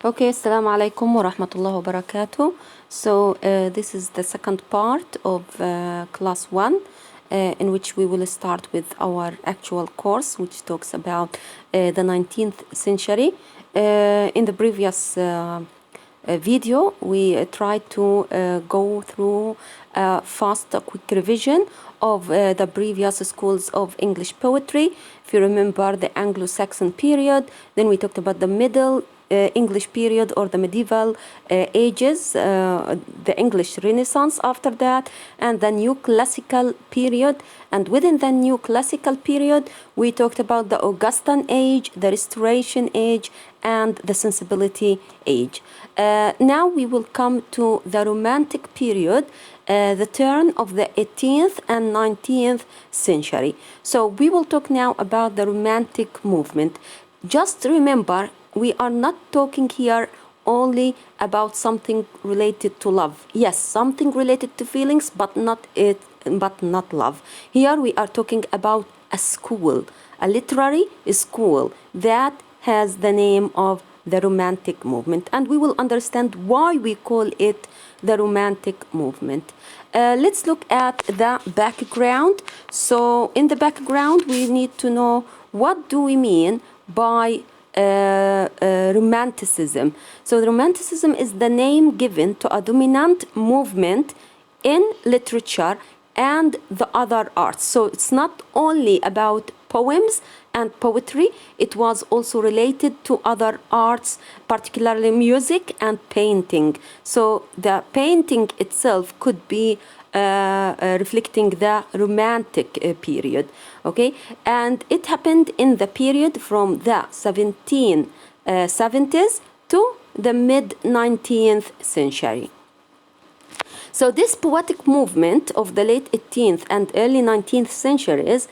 Okay, Assalamu alaikum wa rahmatullahi wa barakatuh. So this is the second part of class 1 in which we will start with our actual course, which talks about the 19th century. In the previous video, we tried to go through a fast, quick revision of the previous schools of English poetry. If you remember the Anglo-Saxon period, then we talked about the Middle English period or the medieval ages, the English Renaissance after that, and the new classical period. And within the new classical period, we talked about the Augustan Age, the Restoration Age, and the Sensibility Age. Now we will come to the Romantic period, the turn of the 18th and 19th century. So we will talk now about the Romantic movement. Just remember, we are not talking here only about something related to love. Yes, something related to feelings, but not love. Here we are talking about a school, a literary school that has the name of the Romantic movement, and we will understand why we call it the Romantic movement. Let's look at the background. So in the background, we need to know what do we mean by Romanticism. So the Romanticism is the name given to a dominant movement in literature and the other arts. So it's not only about poems and poetry, it was also related to other arts, particularly music and painting. So the painting itself could be reflecting the Romantic period, okay? And it happened in the period from the 1770s to the mid-19th century. So this poetic movement of the late 18th and early 19th centuries,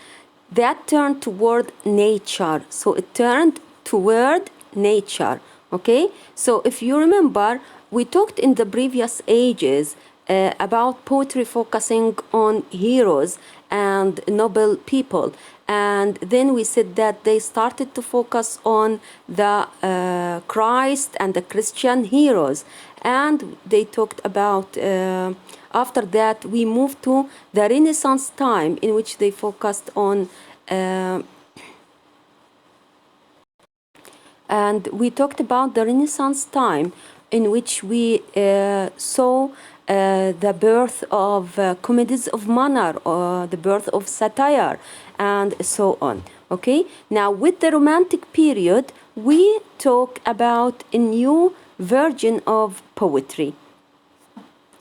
that turned toward nature. So it turned toward nature, okay? So if you remember, we talked in the previous ages about poetry focusing on heroes and noble people, and then we said that they started to focus on the Christ and the Christian heroes, and they talked about after that we moved to the Renaissance time, in which they focused on and we talked about the Renaissance time, in which we saw the birth of comedies of manner, or the birth of satire, and so on. Okay, now with the Romantic period, we talk about a new version of poetry.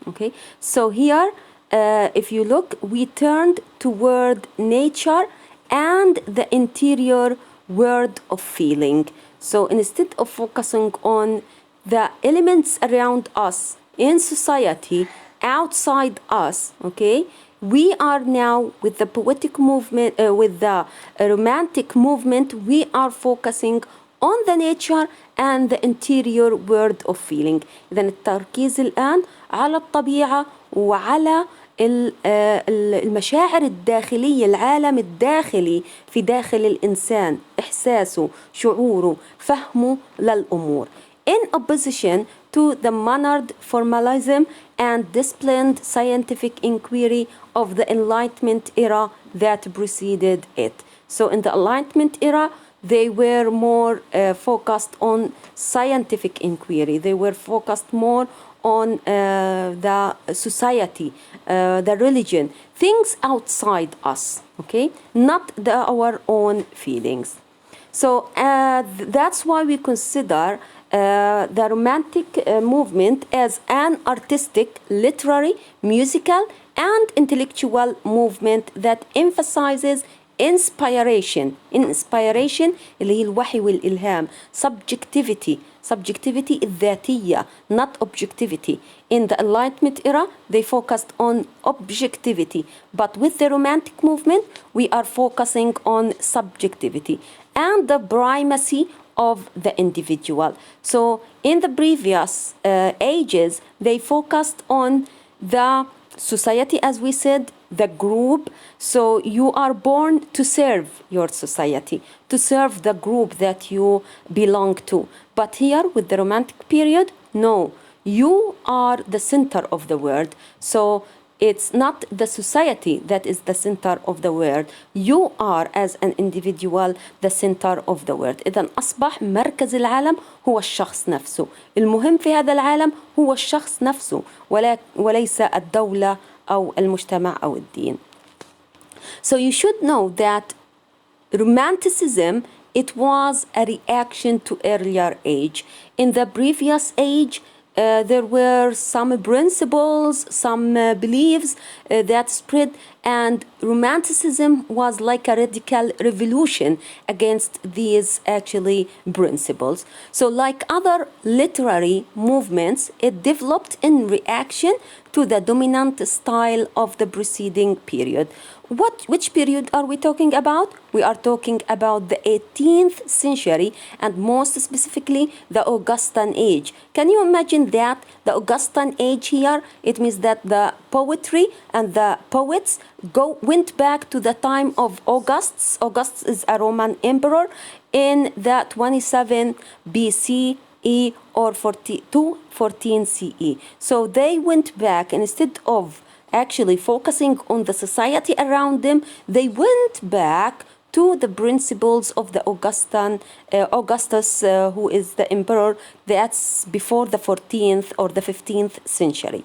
Okay, so here, if you look, we turned toward nature and the interior world of feeling. So instead of focusing on the elements around us in society, outside us, okay, we are now with the poetic movement, with the Romantic movement, we are focusing on the nature and the interior world of feeling. إذن التركيز الآن على الطبيعة وعلى المشاعر الداخلية، العالم الداخلي في داخل الإنسان، إحساسه، شعوره، فهمه للأمور. In opposition to the mannered formalism and disciplined scientific inquiry of the Enlightenment era that preceded it. So in the Enlightenment era, they were more focused on scientific inquiry. They were focused more on the society, the religion, things outside us, okay? Not our own feelings. So that's why we consider the Romantic movement as an artistic, literary, musical, and intellectual movement that emphasizes inspiration اللي هي الوحي والإلهام, subjectivity الذاتية, not objectivity. In the Enlightenment era, they focused on objectivity, but with the Romantic movement, we are focusing on subjectivity and the primacy of the individual. So in the previous ages, they focused on the society, as we said, the group. So you are born to serve your society, to serve the group that you belong to. But here with the Romantic period, no, you are the center of the world. So it's not the society that is the center of the world. You are as an individual the center of the world. إذن أصبح مركز العالم هو الشخص نفسه. المهم في هذا العالم هو الشخص نفسه وليس الدولة أو المجتمع أو الدين. So you should know that Romanticism, it was a reaction to earlier age. In the previous age, there were some principles, some beliefs that spread, and Romanticism was like a radical revolution against these actually principles. So like other literary movements, it developed in reaction to the dominant style of the preceding period. Which period are we talking about? We are talking about the 18th century, and most specifically the Augustan Age. Can you imagine that? The Augustan Age here, it means that the poetry and the poets went back to the time of Augustus. Augustus is a Roman emperor in the 27 BCE or 14 CE. So they went back, and instead of actually focusing on the society around them, they went back to the principles of the Augustus, who is the emperor. That's before the 14th or the 15th century.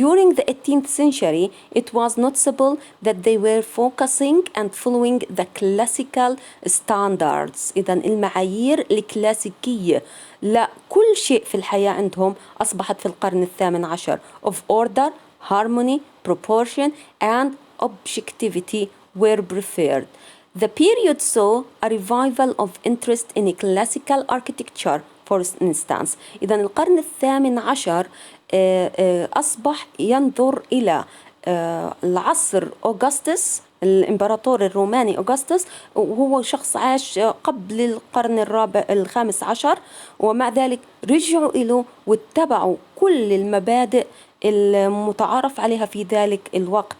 During the 18th century, it was noticeable that they were focusing and following the classical standards. إذن المعايير الكلاسيكية لا كل شيء في الحياة عندهم أصبحت في القرن الثامن عشر of order, harmony, proportion, and objectivity were preferred. The period saw a revival of interest in classical architecture, for instance. إذن القرن الثامن عشر أصبح ينظر إلى العصر أوغسطس، الإمبراطور الروماني أوغسطس، وهو شخص عاش قبل القرن الخامس عشر، ومع ذلك رجعوا إليه واتبعوا كل المبادئ المتعارف عليها في ذلك الوقت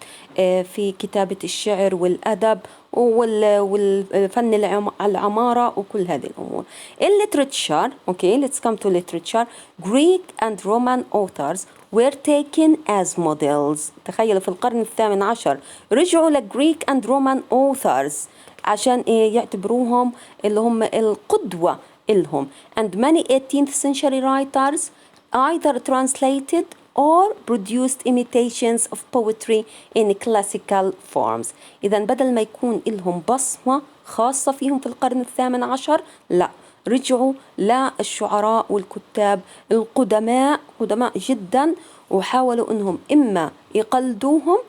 في كتابة الشعر والأدب والفن العمارة وكل هذه الأمور. In literature, okay, let's come to literature. Greek and Roman authors were taken as models. تخيلوا في القرن الثامن عشر رجعوا للجريك and Roman authors عشان يعتبروهم اللي هم القدوة إلهم. And many 18th century writers either translated or produced imitations of poetry in classical forms. إذن بدل ما يكون لهم بصمة خاصة فيهم في القرن الثامن عشر، لا، رجعوا للشعراء والكتاب القدماء جدا، وحاولوا أنهم إما يقلدوهم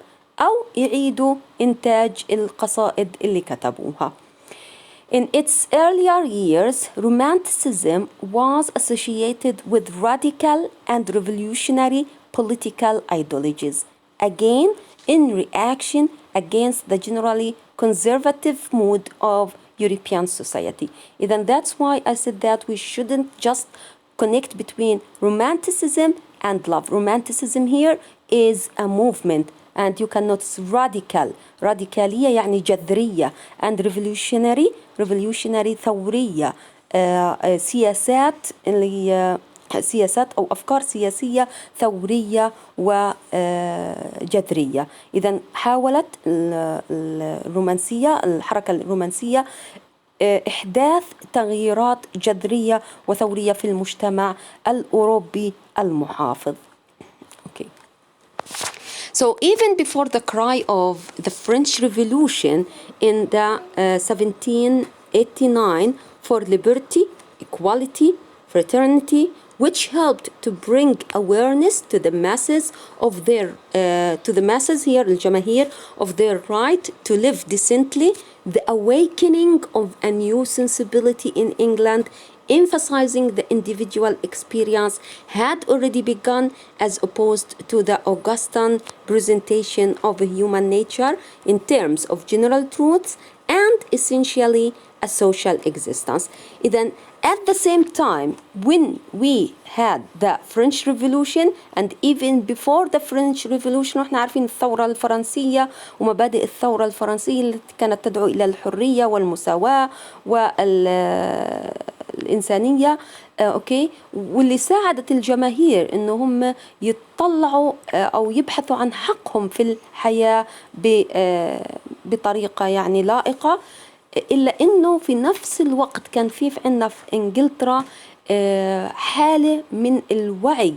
أو يعيدوا إنتاج القصائد اللي كتبوها. In its earlier years, Romanticism was associated with radical and revolutionary political ideologies, again in reaction against the generally conservative mood of European society. And that's why I said that we shouldn't just connect between Romanticism and love. Romanticism here is a movement, and you can notice radical. راديكالية يعني جذرية, and revolutionary ثورية, سياسات اللي سياسات أو أفكار سياسية ثورية وجذرية. إذن حاولت الرومانسية، الحركة الرومانسية، إحداث تغييرات جذرية وثورية في المجتمع الأوروبي المحافظ. Okay. So even before the cry of the French Revolution in the 1789 for liberty, equality, fraternity, which helped to bring awareness to the masses of their here الجماهير of their right to live decently, the awakening of a new sensibility in England emphasizing the individual experience had already begun, as opposed to the Augustan presentation of human nature in terms of general truths and essentially a social existence. إذن at the same time, when we had the French Revolution and even before the French Revolution، واحنا عارفين الثورة الفرنسية ومبادئ الثورة الفرنسية التي كانت تدعو إلى الحرية والمساواة والإنسانية، أوكي، واللي ساعدت الجماهير إنهم يطلعوا أو يبحثوا عن حقهم في الحياة بطريقة يعني لائقة. إلا إنه في نفس الوقت كان في عندنا في إنجلترا حالة من الوعي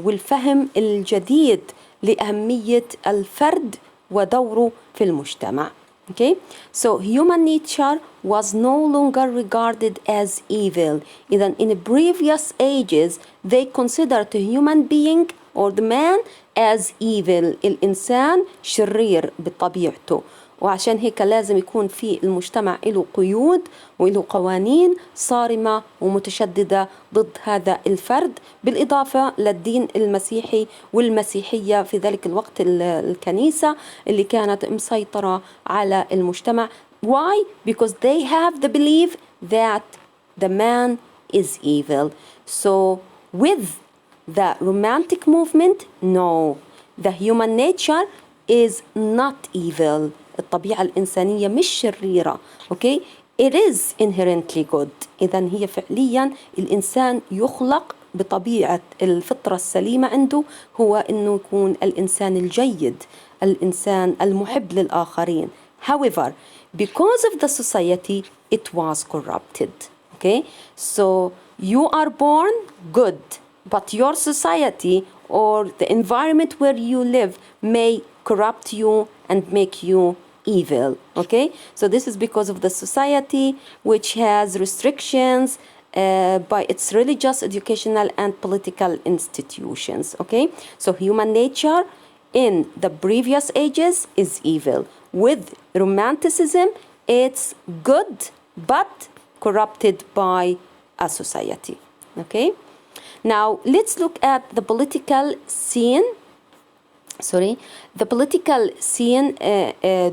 والفهم الجديد لأهمية الفرد ودوره في المجتمع. Okay, so human nature was no longer regarded as evil. إذن in previous ages they considered the human being or the man as evil. الإنسان شرير بطبيعته، وعشان هيك لازم يكون في المجتمع له قيود وله قوانين صارمة ومتشددة ضد هذا الفرد، بالإضافة للدين المسيحي والمسيحية في ذلك الوقت الكنيسة اللي كانت مسيطرة على المجتمع. Why? Because they have the belief that the man is evil. So with the romantic movement, no, the human nature is not evil. الطبيعة الإنسانية مش شريرة. Okay? It is inherently good. إذن هي فعليا الإنسان يخلق بطبيعة الفطرة السليمة عنده هو إنه يكون الإنسان الجيد، الإنسان المحب للآخرين. However, because of the society, it was corrupted. Okay? So you are born good, but your society or the environment where you live may corrupt you and make you evil. Okay, so this is because of the society which has restrictions by its religious, educational and political institutions. Okay, so human nature in the previous ages is evil. With Romanticism, it's good but corrupted by a society. Okay, now let's look at the political scene. The political scene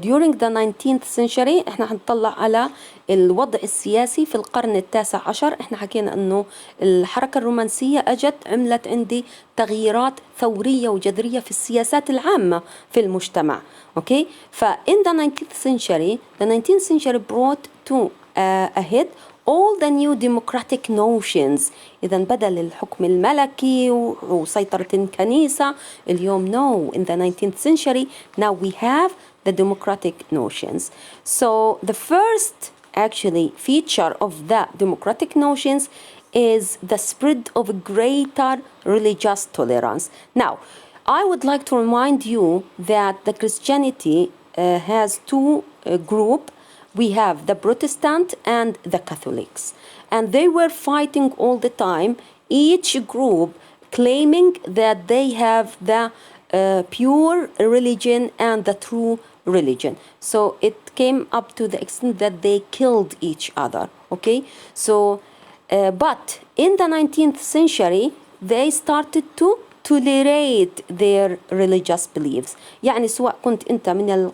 during the 19th century. احنا هنطلع على الوضع السياسي في القرن التاسع عشر. احنا حكينا انه الحركة الرومانسية اجت عملت عندي تغييرات ثورية وجذرية في السياسات العامة في المجتمع. Okay, in the 19th century brought to a head all the new democratic notions. إذا بدل الحكم الملكي وسيطرة الكنيسة اليوم no, in the 19th century now we have the democratic notions. So the first actually feature of the democratic notions is the spread of greater religious tolerance. Now I would like to remind you that the Christianity has two groups. We have the Protestant and the Catholics, and they were fighting all the time, each group claiming that they have the pure religion and the true religion. So it came up to the extent that they killed each other. Okay, so but in the 19th century they started to tolerate their religious beliefs. يعني سواء كنت أنت من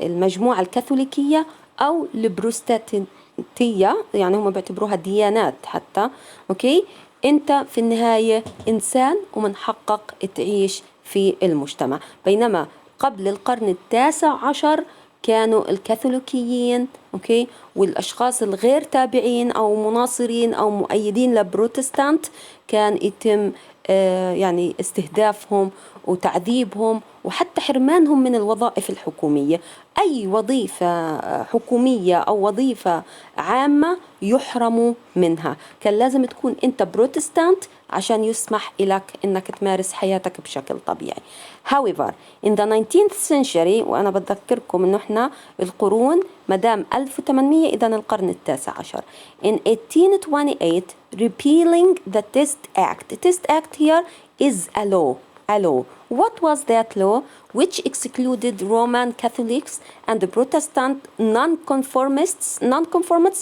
المجموعة الكاثوليكية أو البروتستانتية، يعني هم بيعتبروها ديانات حتى. أوكي، أنت في النهاية إنسان ومن حقك تعيش في المجتمع. بينما قبل القرن التاسع عشر كانوا الكاثوليكيين أوكي والأشخاص الغير تابعين أو مناصرين أو مؤيدين للبروتستانت كان يتم يعني استهدافهم وتعذيبهم وحتى حرمانهم من الوظائف الحكومية. أي وظيفة حكومية أو وظيفة عامة يحرموا منها. كان لازم تكون أنت بروتستانت عشان يسمح لك أنك تمارس حياتك بشكل طبيعي. However, in the 19th century، وأنا بذكركم أنه إحنا القرون مدام 1800 إذن القرن التاسع عشر. In 1828 repealing the Test Act. The Test Act here is a law. What was that law? Which excluded Roman Catholics and the Protestant nonconformists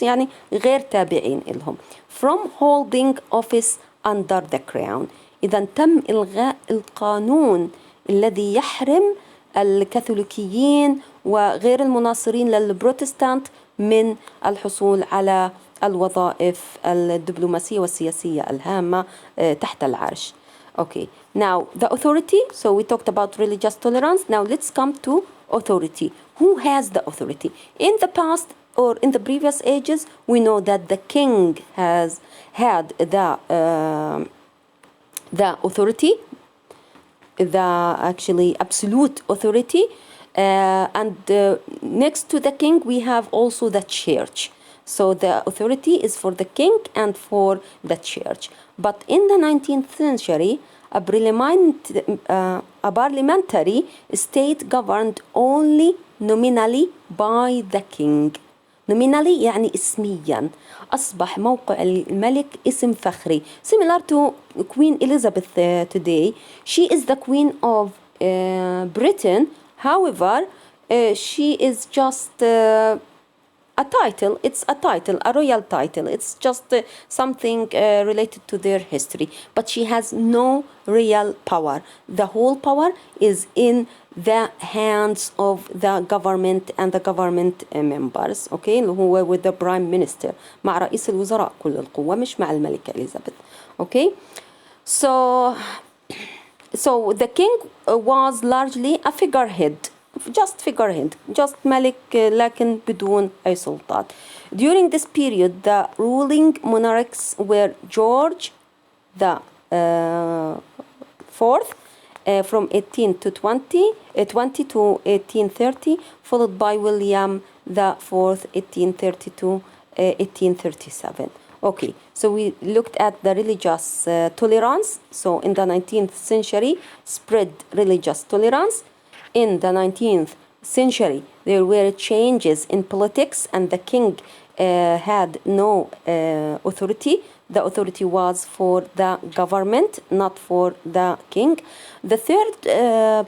يعني غير تابعين لهم from holding office under the crown. إذا تم إلغاء القانون الذي يحرم الكاثوليكيين وغير المناصرين للبروتستانت من الحصول على الوظائف الدبلوماسية والسياسية الهامة تحت العرش. Okay, now the authority, so we talked about religious tolerance. Now let's come to authority. Who has the authority? In the past or in the previous ages, we know that the king has had the authority, the actually absolute authority, and next to the king we have also the church. So the authority is for the king and for the church. But in the 19th century, a parliamentary state governed only nominally by the king. Nominally يعني اسميا. أصبح موقع الملك اسم فخري. Similar to Queen Elizabeth today. She is the queen of Britain. However, she is just a title. It's a title, a royal title. It's just something related to their history. But she has no real power. The whole power is in the hands of the government and the government members. Okay, اللي هو with the prime minister. مع رئيس الوزراء كل القوة مش مع الملكة إليزابيث. Okay, so the king was largely a figurehead. Just figurehead, just ملك لكن بدون أي سلطات. During this period, the ruling monarchs were George the fourth from 18 to 20 to 1830, followed by William the fourth, 1830 to 1837. Okay, so we looked at the religious tolerance. So in the 19th century, spread religious tolerance. In the 19th century, there were changes in politics and the king had no authority. The authority was for the government, not for the king. The third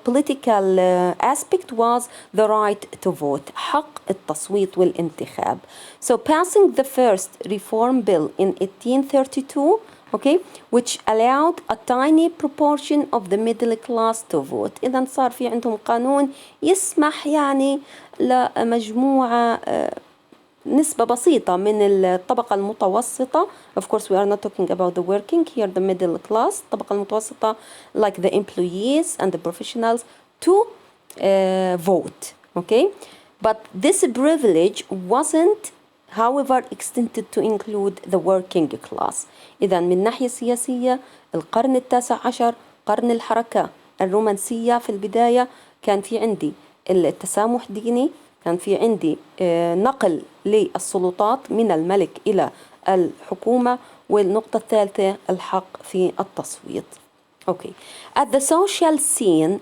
political aspect was the right to vote, حق التصويت والانتخاب. So passing the first reform bill in 1832, okay, which allowed a tiny proportion of the middle class to vote. إذا صار في عندهم قانون يسمح يعني لمجموعة نسبة بسيطة من الطبقة المتوسطة. Of course we are not talking about the working here, the middle class. الطبقة المتوسطة like the employees and the professionals to vote. Okay, but this privilege wasn't however extended to include the working class. إذا من ناحية سياسية القرن التاسع عشر قرن الحركة الرومانسية في البداية كان في عندي التسامح ديني، كان في عندي نقل للسلطات من الملك إلى الحكومة، والنقطة الثالثة الحق في التصويت. Okay. At the social scene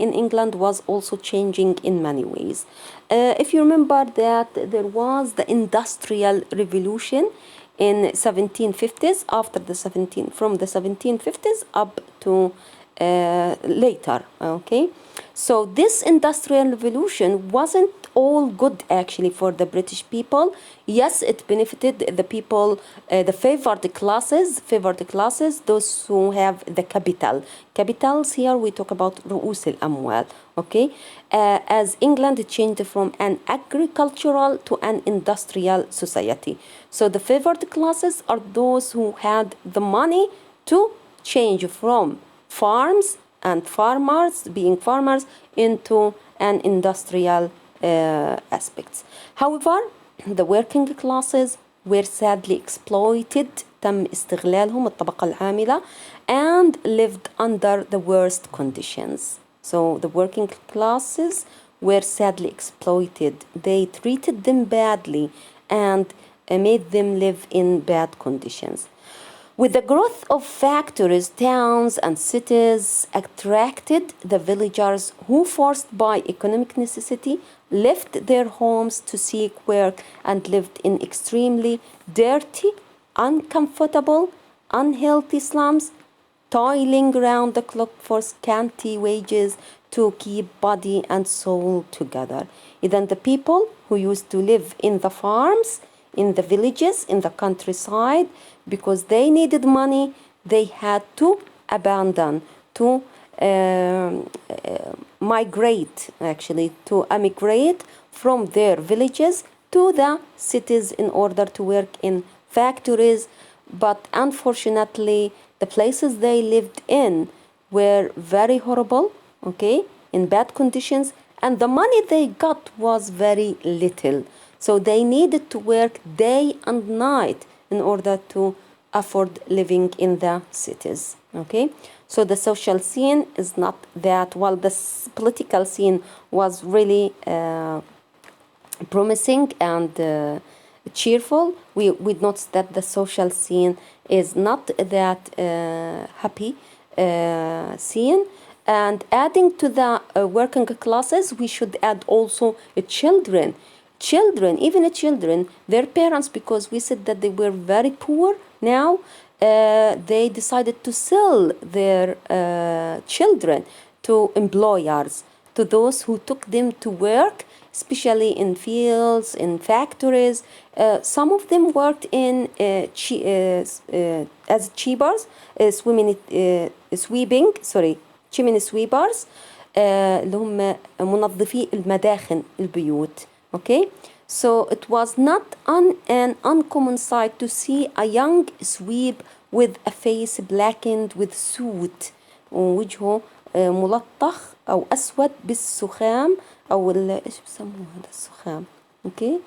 in England was also changing in many ways. If you remember that there was the Industrial Revolution in 1750s, from the 1750s up to later. Okay, so this Industrial Revolution wasn't all good actually for the British people. Yes, it benefited the people, the favored classes, those who have the capital. Capitals here we talk about رؤوس الأموال. Okay, as England changed from an agricultural to an industrial society. So the favored classes are those who had the money to change from farms and being farmers into an industrial aspects. However, the working classes were sadly exploited. تم استغلالهم الطبقة العاملة and lived under the worst conditions. So the working classes were sadly exploited. They treated them badly and made them live in bad conditions. With the growth of factories, towns and cities attracted the villagers who, forced by economic necessity, left their homes to seek work and lived in extremely dirty, uncomfortable, unhealthy slums, toiling round the clock for scanty wages to keep body and soul together. Then the people who used to live in the farms, in the villages, in the countryside, because they needed money, they had to abandon, to migrate, actually, to emigrate from their villages to the cities in order to work in factories, but unfortunately the places they lived in were very horrible, okay, in bad conditions, and the money they got was very little. So they needed to work day and night in order to afford living in the cities, okay? So the social scene is not that, while the political scene was really promising and cheerful, we noticed that the social scene is not that happy scene. And adding to the working classes, we should add also children. Even children, their parents, because we said that they were very poor now, they decided to sell their children to employers, to those who took them to work, especially in fields, in factories. Some of them worked in as cheapers, chimney sweepers, اللي هم منظفي المداخن البيوت. Okay, so it was not an uncommon sight to see a young sweep with a face blackened with soot, وجهه ملطخ أو أسود بالسخام أو إيش بسموه هذا السخام. Okay,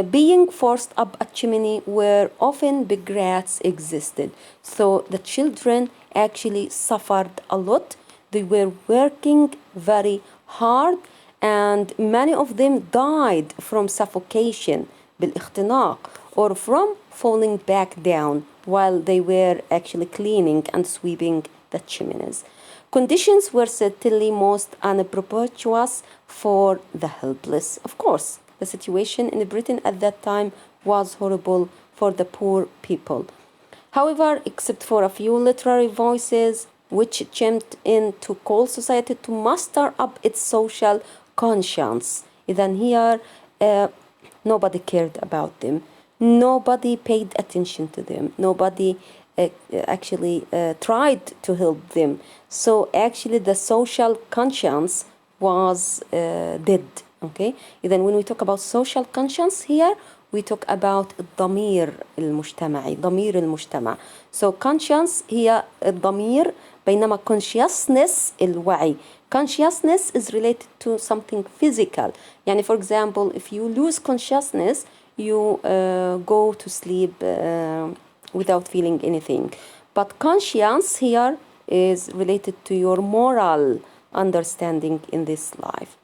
being forced up a chimney where often big rats existed. So the children actually suffered a lot. They were working very hard, and many of them died from suffocation بالاختناق, or from falling back down while they were actually cleaning and sweeping the chimneys. Conditions were certainly most unpropitious for the helpless. Of course, the situation in Britain at that time was horrible for the poor people. However, except for a few literary voices which chimed in to call society to muster up its social conscience. Then here, nobody cared about them. Nobody paid attention to them. Nobody actually tried to help them. So actually the social conscience was dead. Okay. Then when we talk about social conscience here, we talk about الضمير المجتمعي, ضمير المجتمع. So conscience هي الضمير, بينما consciousness الوعي. Consciousness is related to something physical. يعني for example, if you lose consciousness, you go to sleep without feeling anything. But conscience here is related to your moral understanding in this life.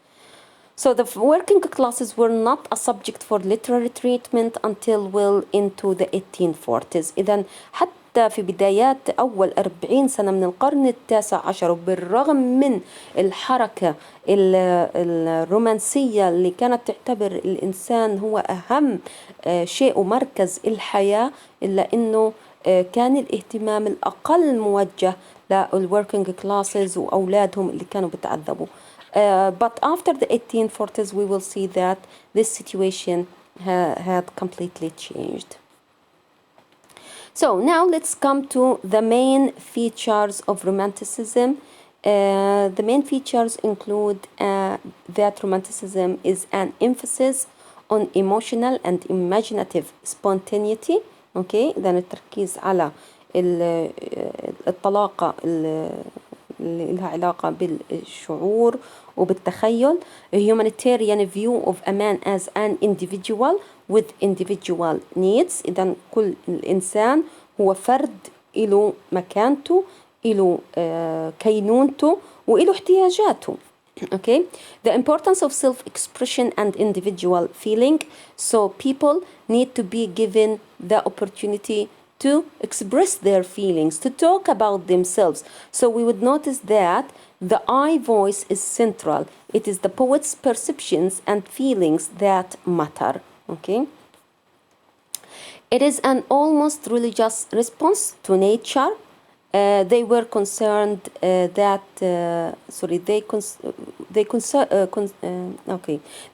So the working classes were not a subject for literary treatment until well into the 1840s. إذن حتى في بدايات أول 40 سنة من القرن التاسع عشر، وبالرغم من الحركة الرومانسية اللي كانت تعتبر الإنسان هو أهم شيء ومركز الحياة، إلا أنه كان الاهتمام الأقل موجه للworking classes وأولادهم اللي كانوا بتعذبوا. But after the 1840s, we will see that this situation had completely changed. So now let's come to the main features of Romanticism. The main features include that Romanticism is an emphasis on emotional and imaginative spontaneity. Okay, then التركيز على الطلاقة اللي لها علاقة بالشعور وبالتخيل. A humanitarian view of a man as an individual with individual needs. إذن كل إنسان هو فرد له مكانته، له كينونته وله احتياجاته. Okay, the importance of self-expression and individual feeling. So people need to be given the opportunity to express their feelings, to talk about themselves. So we would notice that the I voice is central. It is the poet's perceptions and feelings that matter. Okay. It is an almost religious response to nature. They were concerned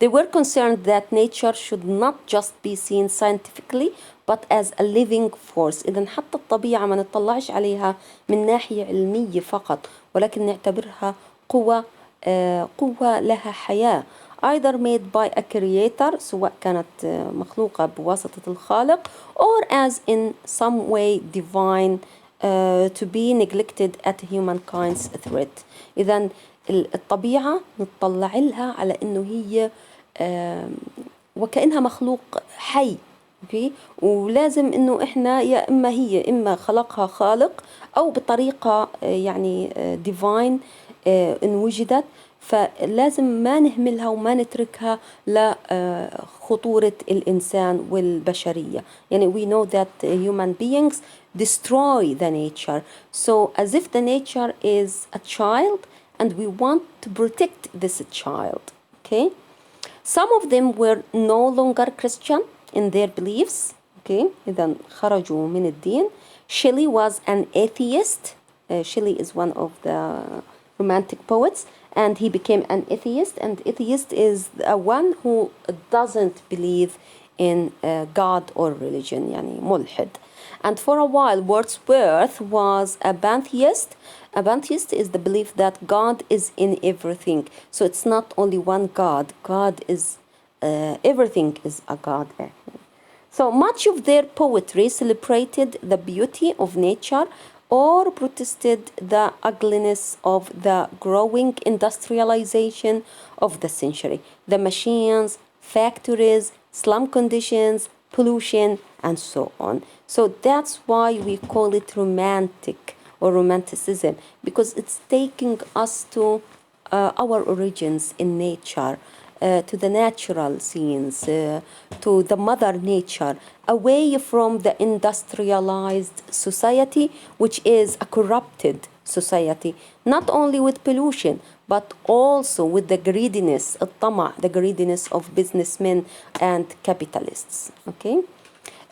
They were concerned that nature should not just be seen scientifically but as a living force. إذن حتى الطبيعة ما نطلعش عليها من ناحية علمية فقط، ولكن نعتبرها قوة لها حياة. either made by a creator سواء كانت مخلوقة بواسطة الخالق or as in some way divine to be neglected at humankind's threat. إذا الطبيعة نطلع لها على إنه هي وكأنها مخلوق حي. Okay. ولازم إنه إحنا يا إما خلقها خالق أو بطريقة يعني divine إن وجدت، فلازم ما نهملها وما نتركها لخطورة الإنسان والبشرية. يعني we know that human beings destroy the nature, so as if the nature is a child and we want to protect this child. Okay. Some of them were no longer Christian in their beliefs. Okay. إذا خرجوا من الدين. Shelley was an atheist. Shelley is one of the Romantic poets, and he became an atheist. And atheist is one who doesn't believe in God or religion, يعني ملحد. And for a while, Wordsworth was a pantheist. A pantheist is the belief that God is in everything. So it's not only one God. God is, everything is a God. So much of their poetry celebrated the beauty of nature or protested the ugliness of the growing industrialization of the century. The machines, factories, slum conditions, pollution, and so on. So that's why we call it romantic or romanticism, because it's taking us to our origins in nature, to the natural scenes, to the mother nature, away from the industrialized society, which is a corrupted society, not only with pollution, but also with the greediness, الطمع, the greediness of businessmen and capitalists. Okay?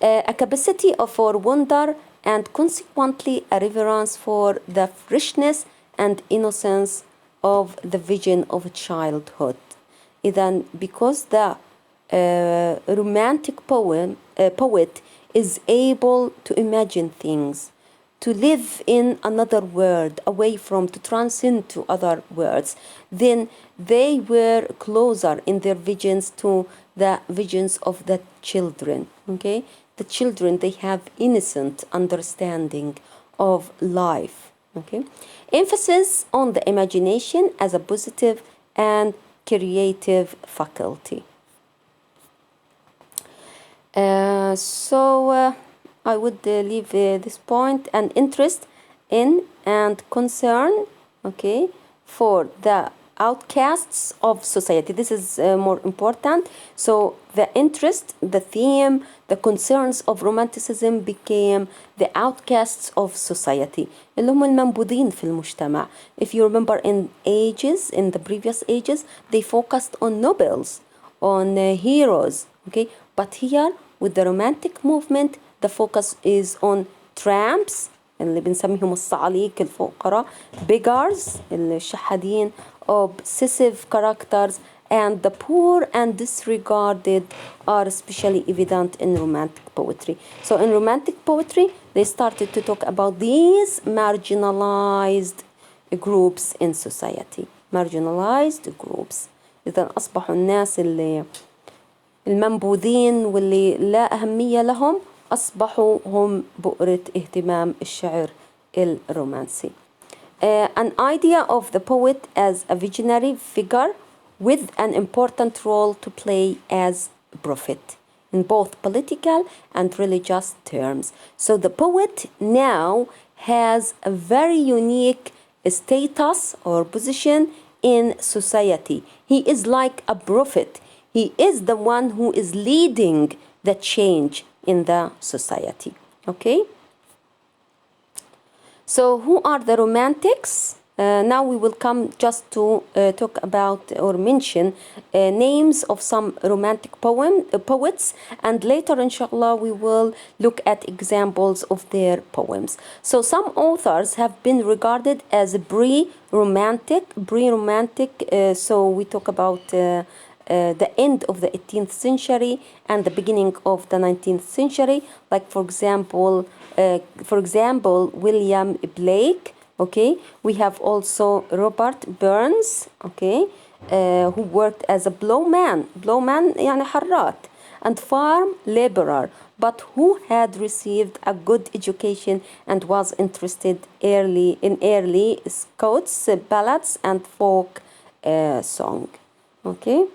A capacity for wonder and consequently a reverence for the freshness and innocence of the vision of childhood. إذن because the romantic poet is able to imagine things, to live in another world, away from, to transcend to other worlds, then they were closer in their visions to the visions of the children. Okay, the children, they have innocent understanding of life. Okay, emphasis on the imagination as a positive and creative faculty. I would leave this point, an interest in and concern, okay, for the outcasts of society. This is more important. So the interest, the theme, the concerns of Romanticism became the outcasts of society, اللي هم المنبوذين في المجتمع. If you remember in the previous ages, they focused on nobles, on heroes, okay? But here, with the Romantic movement, the focus is on tramps, اللي بنسميهم الصعاليك الفقراء, beggars, الشحادين, obsessive characters, and the poor and disregarded are especially evident in Romantic poetry. So in Romantic poetry, they started to talk about these marginalized groups in society. Marginalized groups. إذا أصبحوا الناس اللي المنبوذين واللي لا أهمية لهم أصبحوا هم بؤرة اهتمام الشعر الرومانسي. An idea of the poet as a visionary figure with an important role to play as prophet in both political and religious terms. So the poet now has a very unique status or position in society. He is like a prophet. He is the one who is leading the change in the society. Okay? So who are the Romantics? Now we will come just to talk about or mention names of some Romantic poets, and later inshallah we will look at examples of their poems. So some authors have been regarded as pre-romantic, so we talk about the end of the 18th century and the beginning of the 19th century, like for example William Blake. Okay, we have also Robert Burns. Okay, who worked as a blowman يعني حرات, and farm laborer, but who had received a good education and was interested in early Scots ballads and folk song. Okay.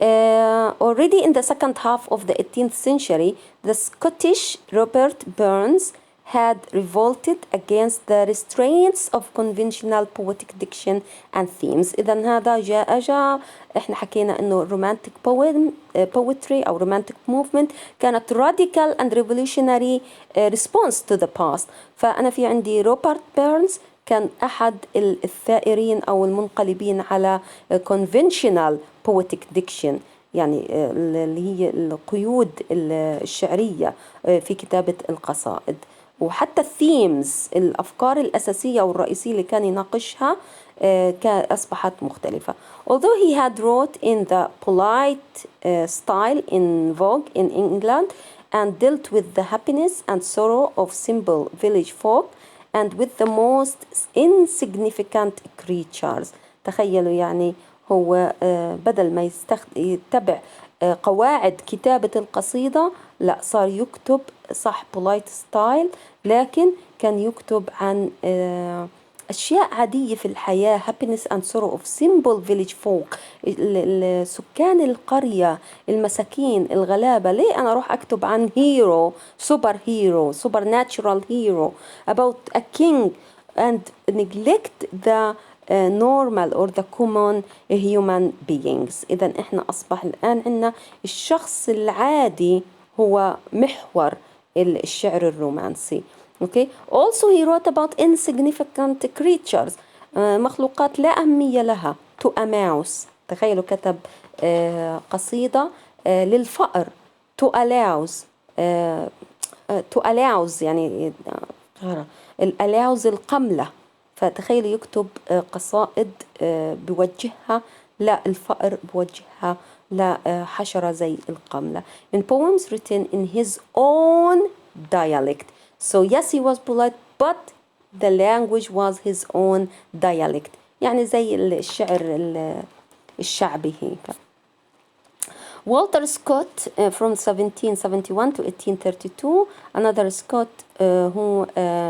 Already in the second half of the 18th century, the Scottish Robert Burns had revolted against the restraints of conventional poetic diction and themes. إذا هذا جاء إحنا حكينا إنه romantic poetry أو romantic movement كانت radical and revolutionary response to the past. فأنا في عندي روبرت بيرنز كان أحد الثائرين أو المنقلبين على conventional poetic diction, يعني اللي هي القيود الشعرية في كتابة القصائد. وحتى الثيمز الأفكار الأساسية والرئيسية اللي كان يناقشها أصبحت مختلفة. Although he had wrote in the polite style in vogue in England and dealt with the happiness and sorrow of simple village folk and with the most insignificant creatures. تخيلوا يعني هو بدل ما يتبع قواعد كتابة القصيدة لا صار يكتب صح polite style, لكن كان يكتب عن أشياء عادية في الحياة, happiness and sorrow of simple village folk, سكان القرية المساكين الغلابة. ليه أنا أروح أكتب عن hero, supernatural hero about a king and neglect the normal or the common human beings. إذا إحنا أصبح الآن عندنا الشخص العادي هو محور الشعر الرومانسي. Okay. Also he wrote about insignificant creatures, مخلوقات لا أهمية لها, to a mouse. تخيلوا كتب قصيدة للفأر, to allows يعني allows القملة. فتخيلوا يكتب قصائد بوجهها لا الفأر, بوجهها لا حشرة زي القملة. In poems written in his own dialect. So yes, he was polite, but the language was his own dialect. يعني زي الشعر الشعبي هيك. Walter Scott from 1771 to 1832, another Scott who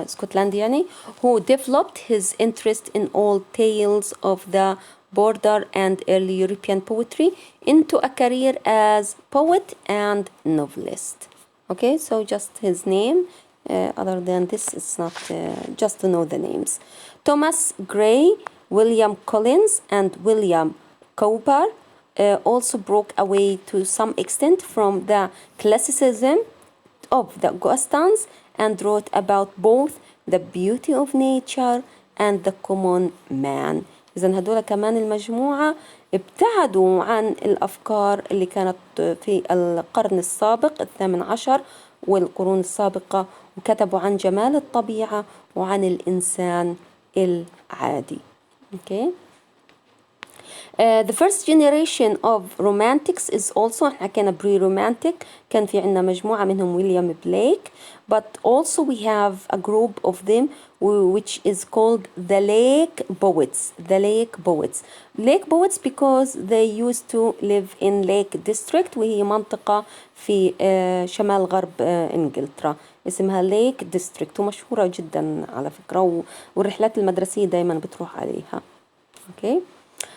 Scotlandian, who developed his interest in all tales of the border and early European poetry into a career as poet and novelist. Okay, so just his name. Other than this, it's not just to know the names. Thomas Gray, William Collins, and William Cowper also broke away to some extent from the classicism of the Augustans and wrote about both the beauty of nature and the common man. إذن هدول كمان المجموعة ابتعدوا عن الأفكار اللي كانت في القرن السابق 18 والقرون السابقة, وكتبوا عن جمال الطبيعة وعن الإنسان العادي. Okay. The first generation of romantics is also حكينا pre-romantic, كان في عنا مجموعة منهم ويليام بليك, but also we have a group of them which is called the lake poets. The lake poets. Lake poets because they used to live in Lake District, وهي منطقة في شمال غرب إنجلترا اسمها Lake District, ومشهورة جدا على فكرة, والرحلات المدرسية دايما بتروح عليها. Okay.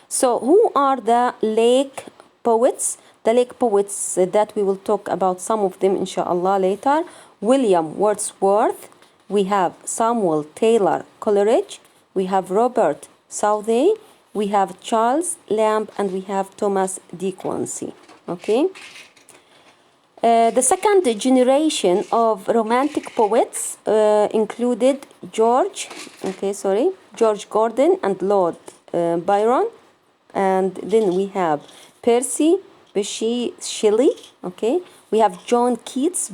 So who are the lake poets? The lake poets that we will talk about some of them inshallah later. William Wordsworth, we have Samuel Taylor Coleridge, we have Robert Southey, we have Charles Lamb, and we have Thomas De Quincey. Okay. The second generation of romantic poets included George Gordon and Lord Byron. And then we have Percy Bysshe Shelley. Okay, we have John Keats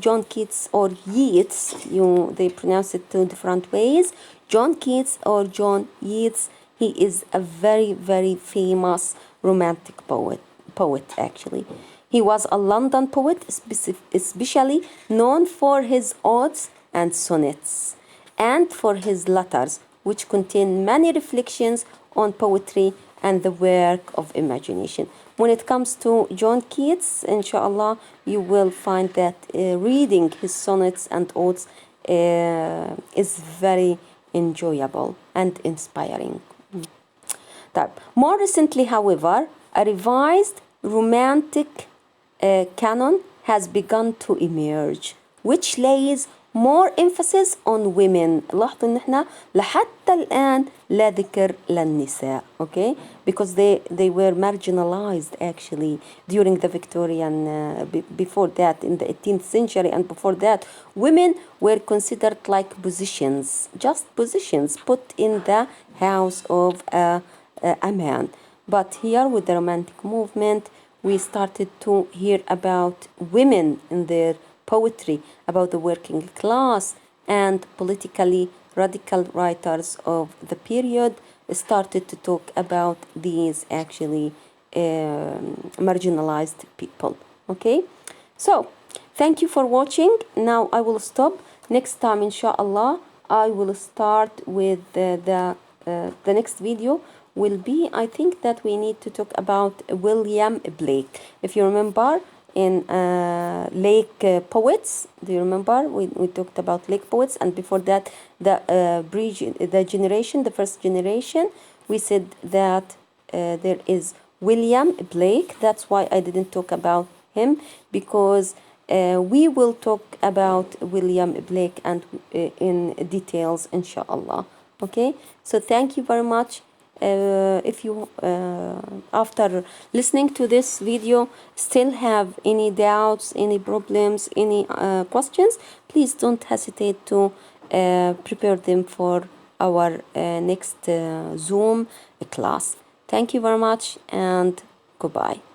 or Yeats. They pronounce it two different ways. John Keats or John Yeats. He is a very, very famous romantic poet actually. He was a London poet, especially known for his odes and sonnets, and for his letters, which contain many reflections on poetry and the work of imagination. When it comes to John Keats, inshallah, you will find that reading his sonnets and odes is very enjoyable and inspiring. More recently, however, a revised romantic canon has begun to emerge, which lays more emphasis on women. لاحظوا ان احنا لحتى الآن لا ذكر للنساء, okay? Because they were marginalized actually during the Victorian, before that in the 18th century and before that, women were considered like positions, just positions put in the house of a man. But here with the Romantic movement, we started to hear about women in their poetry, about the working class, and politically radical writers of the period started to talk about these actually marginalized people. Okay, so thank you for watching. Now I will stop. Next time, inshallah, I will start with the next video will be, I think that we need to talk about William Blake. If you remember, in Lake Poets, do you remember? We talked about Lake Poets, and before that, the first generation, we said that there is William Blake. That's why I didn't talk about him, because we will talk about William Blake and in details, inshallah. Okay, so thank you very much. If you after listening to this video still have any doubts, any problems, any questions, please don't hesitate to prepare them for our next Zoom class. Thank you very much and goodbye.